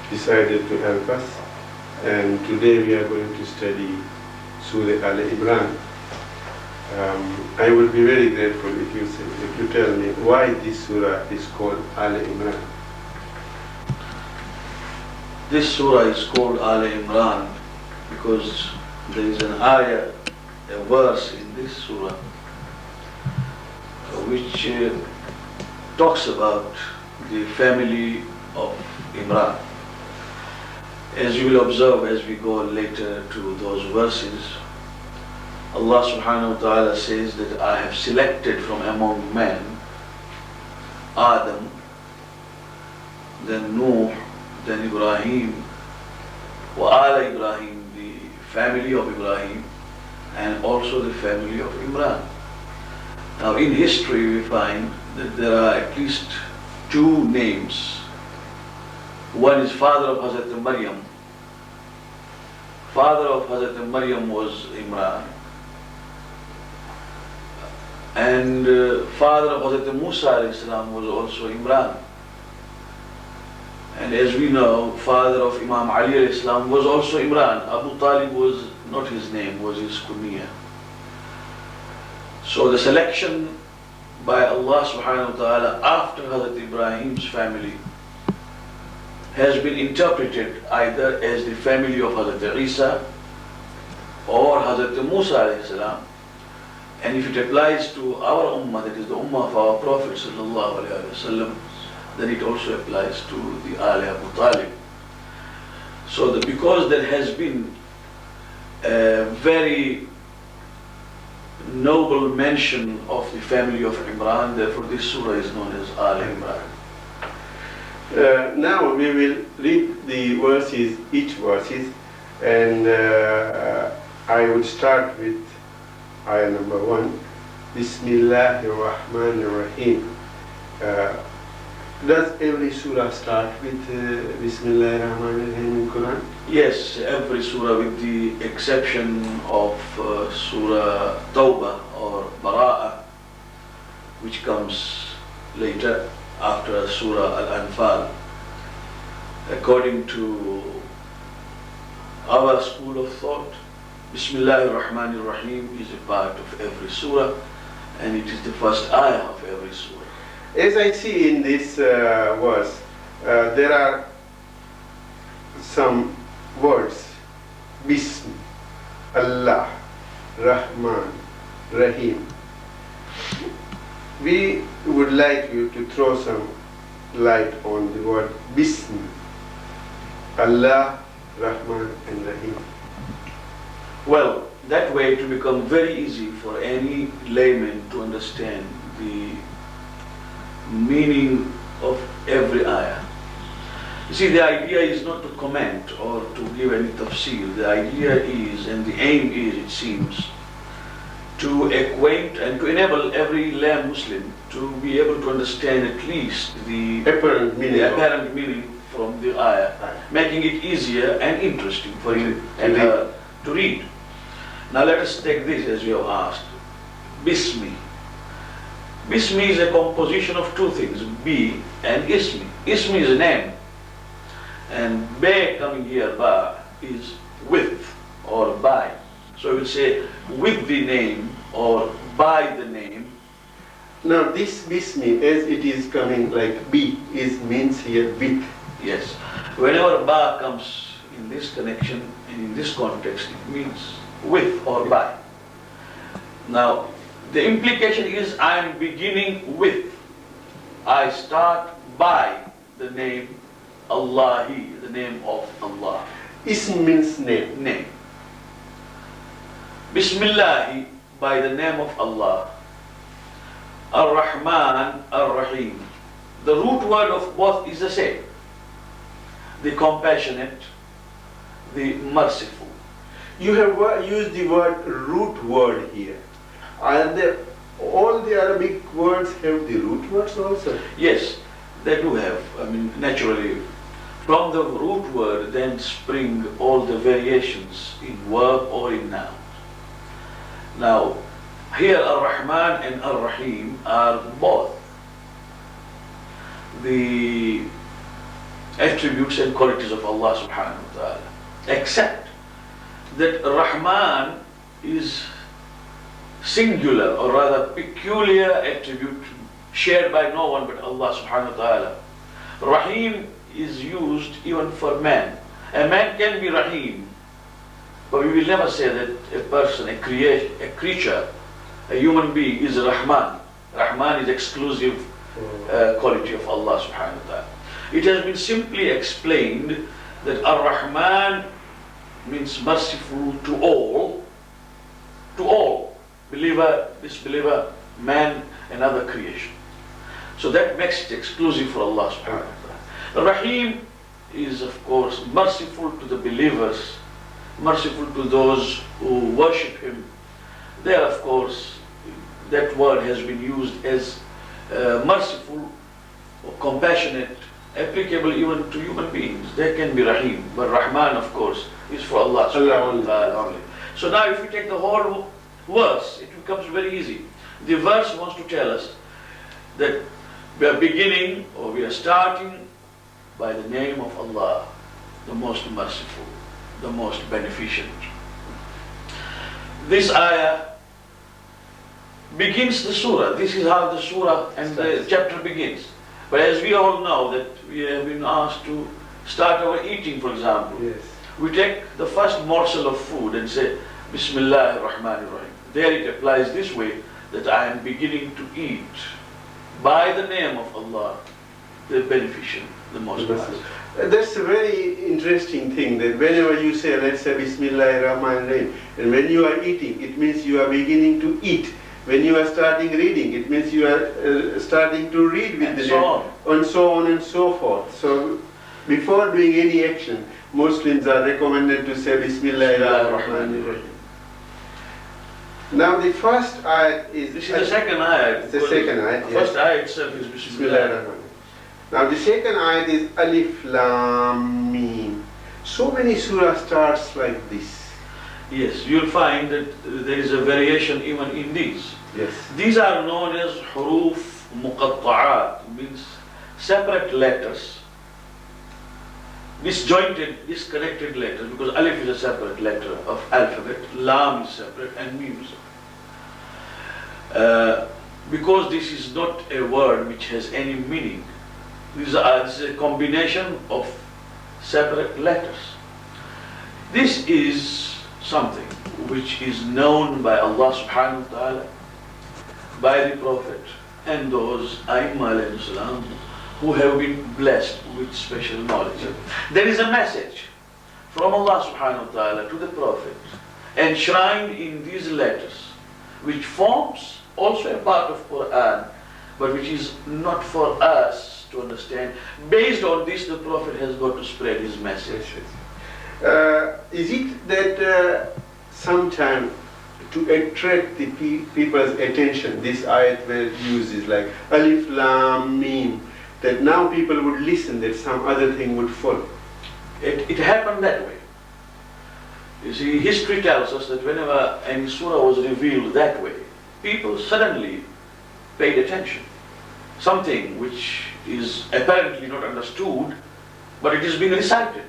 decided to help us. And today we are going to study Surah Al Imran. I will be very grateful if you tell me why this surah is called Al Imran. This surah is called Al Imran because there is an ayah, a verse in this surah which talks about the family of Imran. As you will observe as we go later to those verses, Allah subhanahu wa ta'ala says that I have selected from among men Adam, then Nuh, then Ibrahim, wa ala Ibrahim, the family of Ibrahim, and also the family of Imran. Now in history we find that there are at least two names. One is father of Hazrat Maryam. Father of Hazrat Maryam was Imran. And father of Hazrat Musa alayhi salam was also Imran. And as we know, father of Imam Ali alayhi salam was also Imran. Abu Talib was not his name, was his kunya. So the selection by Allah subhanahu wa ta'ala after Hazrat Ibrahim's family has been interpreted either as the family of Hazrat Isa or Hazrat Musa alayhi salam. And if it applies to our ummah, that is the ummah of our Prophet sallallahu alayhi wa sallam, then it also applies to the Ali Abu Talib. So because there has been a very noble mention of the family of Imran, therefore this surah is known as Al Imran. Now we will read the verses, each verses, and I will start with ayah number 1. Bismillahir Rahmanir Rahim. Does every surah start with Bismillahir Rahmanir Rahim in Quran? Yes, every surah with the exception of Surah Tawbah or Bara'ah, which comes later after Surah Al-Anfal. According to our school of thought, Bismillahir Rahmanir Rahim is a part of every surah, and it is the first ayah of every surah. As I see in this verse, there are some words: Bism, Allah, Rahman, Rahim. We would like you to throw some light on the word Bism, Allah, Rahman, and Rahim. Well, that way it will become very easy for any layman to understand the meaning of every ayah. You see, the idea is not to comment or to give any tafsir. The idea is, and the aim is, it seems, to acquaint and to enable every lay Muslim to be able to understand at least the apparent meaning from the ayah, making it easier and interesting for him and her to read. Now let us take this as you have asked. Bismi. Bismi is a composition of two things, Bi and Ismi. Ismi is a name, and Be coming here, Ba, is with or by. So we will say with the name or by the name. Now this Bismi, as it is coming like B, means here with. Yes. Whenever Ba comes in this connection and in this context, it means with or by. Now, the implication is I am beginning with. I start by the name Allahi, the name of Allah. Ism means name. Name. Bismillahi, by the name of Allah. Ar-Rahman, Ar-Rahim. The root word of both is the same. The compassionate, the merciful. You have used the word root word here. And all the Arabic words have the root words also? Yes, they do have. I mean, naturally, from the root word then spring all the variations in verb or in noun. Now, here Ar-Rahman and Ar-Rahim are both the attributes and qualities of Allah subhanahu wa ta'ala. Except that Rahman is singular, or rather peculiar attribute shared by no one but Allah subhanahu wa ta'ala. Rahim is used even for man. A man can be Rahim, but we will never say that a person, a creature, a human being is Rahman. Rahman is exclusive quality of Allah subhanahu wa ta'ala. It has been simply explained that Ar-Rahman means merciful to all, believer, disbeliever, man and other creation. So that makes it exclusive for Allah subhanahu wa ta'ala. Rahim is of course merciful to the believers, merciful to those who worship Him. There of course that word has been used as merciful or compassionate, applicable even to human beings. They can be Rahim, but Rahman of course is for Allah subhanahu wa ta'ala only. So now if we take the whole verse, it becomes very easy. The verse wants to tell us that we are beginning, or we are starting by the name of Allah, the most merciful, the most beneficent. This ayah begins the surah. This is how the surah and the chapter begins. But as we all know that we have been asked to start our eating, for example. Yes. We take the first morsel of food and say, Bismillah ar-Rahman ar-Rahim. There it applies this way, that I am beginning to eat by the name of Allah, the beneficent, the most merciful. That's a very interesting thing, that whenever you say, let's say Bismillah ar-Rahman ar-Rahim, and when you are eating, it means you are beginning to eat. When you are starting reading, it means you are starting to read with and the so name, and so on and so forth. So before doing any action, Muslims are recommended to say Bismillah ar-Rahman ar-Rahim. Now the first ayat is... This is the second ayat. The second ayat, The first ayat itself is Bismillah Bismillah. ar-Rahman. Now the second ayat is Alif Lam Mim. So many surah starts like this. Yes, you'll find that there is a variation even in these. Yes. These are known as huruf muqatta'at, means separate letters, disjointed, disconnected letters, because alif is a separate letter of alphabet, lam is separate, and mim is separate. Because this is not a word which has any meaning, this is a combination of separate letters. This is something which is known by Allah subhanahu wa ta'ala, by the Prophet, and those Aimma alayhi salam who have been blessed with special knowledge. There is a message from Allah subhanahu wa ta'ala to the Prophet enshrined in these letters, which forms also a part of Quran, but which is not for us to understand. Based on this, the Prophet has got to spread his message. Is it that sometime to attract the people's attention, this ayat where it uses like Alif Lam Mim, that now people would listen, that some other thing would follow? It happened that way. You see, history tells us that whenever any surah was revealed that way, people suddenly paid attention. Something which is apparently not understood, but it is being recited.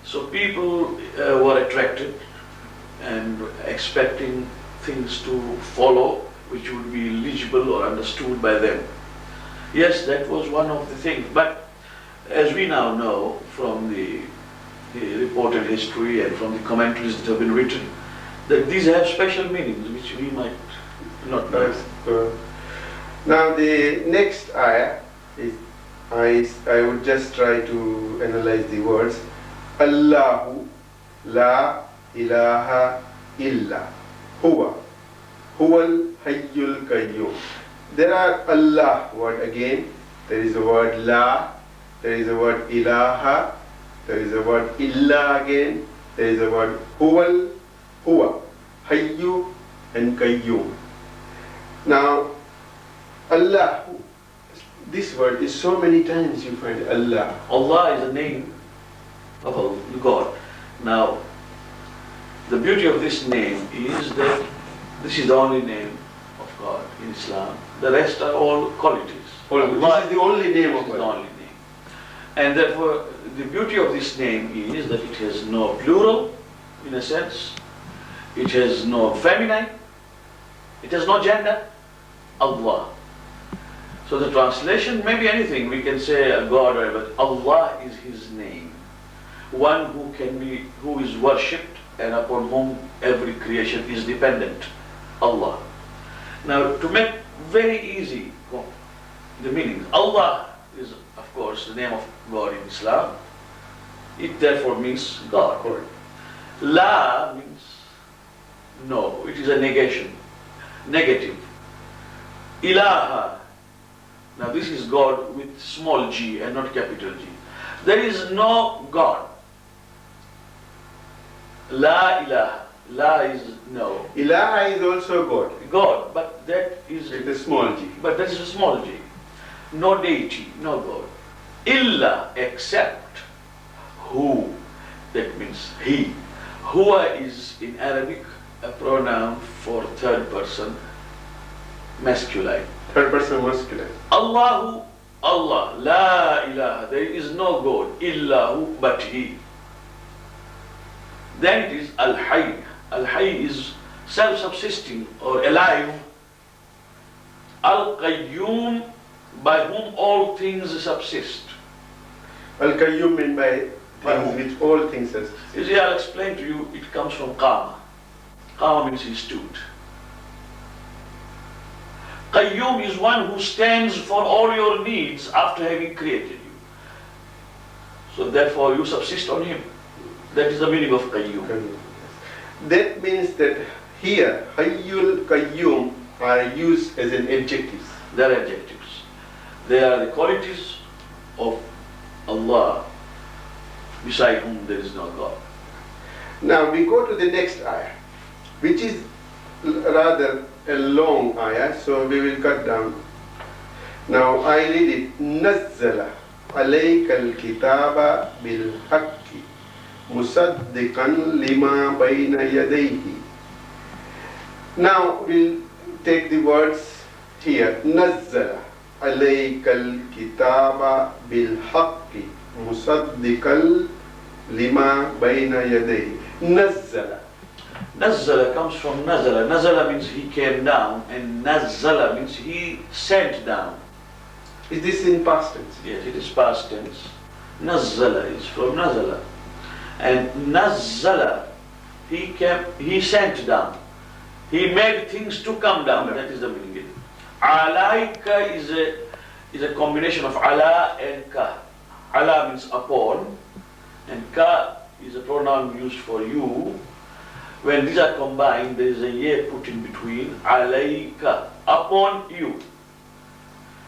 So people were attracted and expecting things to follow which would be legible or understood by them. Yes, that was one of the things. But as we now know from the reported history and from the commentaries that have been written, that these have special meanings which we might not know. Now the next ayah is, I would just try to analyze the words. Allahu la ilaha illa huwa huwal hayyul qayyum. There are Allah word again, there is a word la, there is a word ilaha, there is a word illa again, there is a word huwal, huwa, hayyu and qayyum. Now Allah, this word is so many times you find Allah. Allah is a name of God. Now, the beauty of this name is that this is the only name of God in Islam. The rest are all qualities. This is the only name of God. The God. only name. And therefore, the beauty of this name is that it has no plural, in a sense. It has no feminine. It has no gender. Allah. So the translation may be anything. We can say a God or whatever. Allah is His name. One who is worshipped and upon whom every creation is dependent. Allah. Now, to make very easy the meaning, Allah is, of course, the name of God in Islam. It therefore means God. La means no. It is a negation. Negative. Ilaha. Now this is God with small g and not capital G. There is no God. La ilaha. La is no. Ilaha is also God. God, but that is With a small g. But that is a small g. No deity, no God. Illa, except who. That means he. Huwa is in Arabic a pronoun for third person masculine. Third person masculine. Allahu, Allah, la ilaha, there is no God, illahu, but He. Then it is Al-Hayy. Al-Hayy is self-subsisting or alive. Al-Qayyum, by whom all things subsist. Al-Qayyum means by By things whom? which all things subsist. You see, I'll explain to you, it comes from Qama. Qama means he stood. Qayyum is one who stands for all your needs after having created you. So therefore you subsist on him. That is the meaning of Qayyum. Qayyum. That means that here, Hayyul Qayyum are used as an adjectives. They are adjectives. They are the qualities of Allah, beside whom there is no God. Now we go to the next ayah, which is rather a long ayah, so we will cut down. Now I read it. Nazzala alayka al-kitaba bil-haqqi musaddiqan lima bayna yadayhi. Now we'll take the words here. Nazzala alayka al-kitaba bil-haqqi musaddiqan lima bayna yadayhi. Nazzala. Nazzala comes from Nazala. Nazala means he came down, and Nazzala means he sent down. Is this in past tense? Yes, it is past tense. Nazzala is from Nazala. And Nazzala, he sent down. He made things to come down. That is the meaning. Alaika is a combination of ala and ka. Ala means upon, and ka is a pronoun used for you. When these are combined, there is a ye put in between. Alayka, upon you.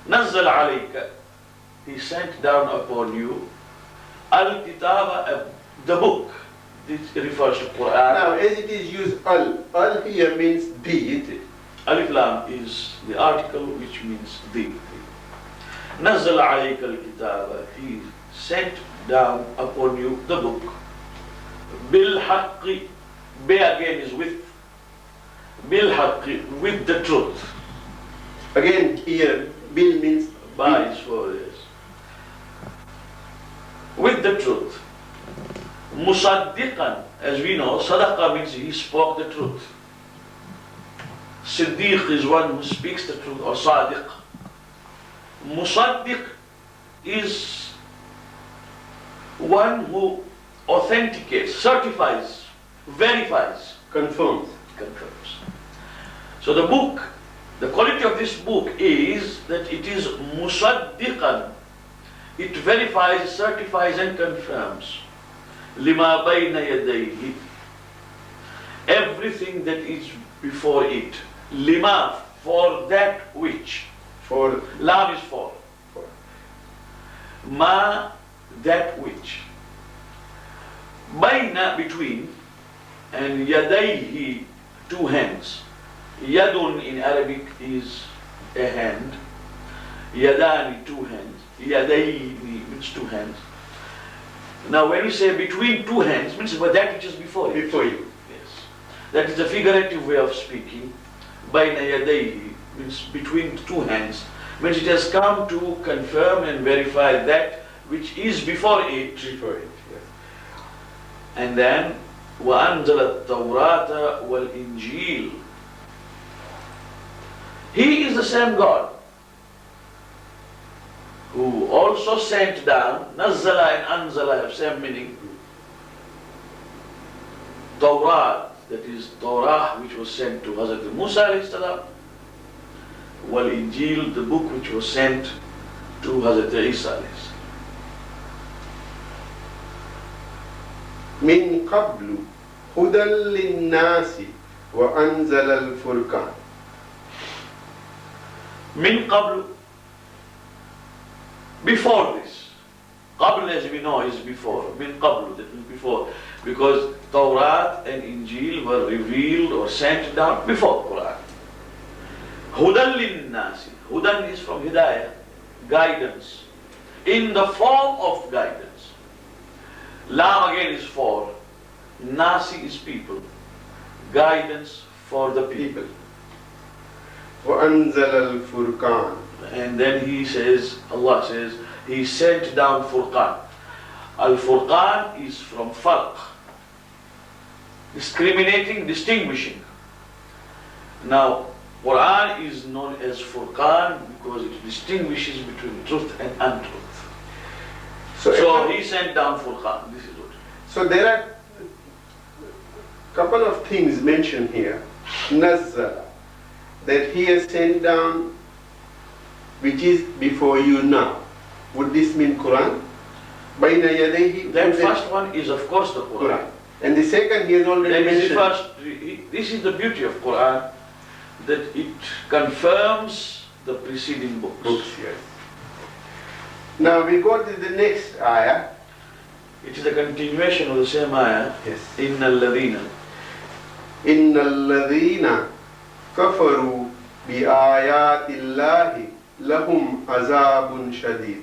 Nazzal alayka, he sent down upon you. Al-kitaba, the book. This refers to Quran. Now, as it is used al here means the, isn't it? Alif Lam is the article which means the. Nazzal alayka al-kitaba, he sent down upon you the book. Bil haqqi, Be again is with. Bil haqqi, with the truth. Again, here, bil means Ba is for this. With the truth. Musaddiqan, as we know, sadaqa means he spoke the truth. Siddiq is one who speaks the truth, or sadiq. Musaddiq is one who authenticates, certifies, verifies, confirms. confirms. So the book, the quality of this book is that it is musaddiqan. It verifies, certifies and confirms. Lima bayna yadayhi. Everything that is before it. Lima, for that which. For Lam is for. Ma, that which. Bayna, between, and yadayhi, two hands. Yadun in Arabic is a hand. Yadani, two hands. Yadayni means two hands. Now when you say between two hands, means for that which is before you. before you. Yes. That is a figurative way of speaking. Bayna yadayhi means between two hands. Means it has come to confirm and verify that which is before it. Before it, yes. And then وَأَنزَلَ التَّوْرَاةَ وَالْإِنْجِيلَ. He is the same God who also sent down. Nazzala and Anzala have same meaning. Tawrat, that is Torah, which was sent to Hazrat Musa alayhi salam. Wal Injil, the book which was sent to Hazrat Isa alayhi salam. من قبل هدى للناس وأنزل الفرقان. Min qablu, before this. Qabl, as we know, is before. Min qablu, that means before. Because Tawrat and Injil were revealed or sent down before Quran. Hudan linnasi. Hudan is from Hidayah, guidance. In the form of guidance. Lam again is for. Nasi is people. Guidance for the people. وأنزل الفرقان. And then he says, Allah says, He sent down Furqan. Al-Furqan is from Farq, discriminating, distinguishing. Now, Quran is known as Furqan because it distinguishes between truth and untruth. So he sent down Furqan. This is what. So there are a couple of things mentioned here. Nazzala, that he has sent down, which is before you now. Would this mean Quran? Baina yadayhi. The first one is of course the Quran. And the second he has already mentioned. This is the beauty of Quran, that it confirms the preceding books. Yes. Now we go to the next ayah. It is a continuation of the same ayah. Yes. Innal ladhina. Innal ladhina kafaru bi ayatillahi lahum azabun shadid.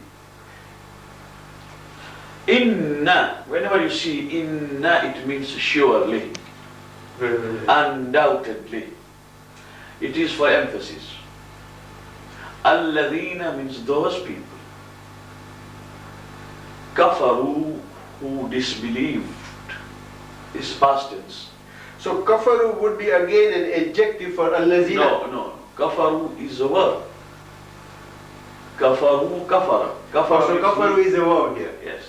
Inna, whenever you see inna, it means surely, undoubtedly. It is for emphasis. Alladhina means those people. Kafaru, who disbelieved, is past tense. So kafaru would be again an adjective for allazina. No. Kafaru is a verb. Kafaru, kafara. So kafaru is a verb here. Yes.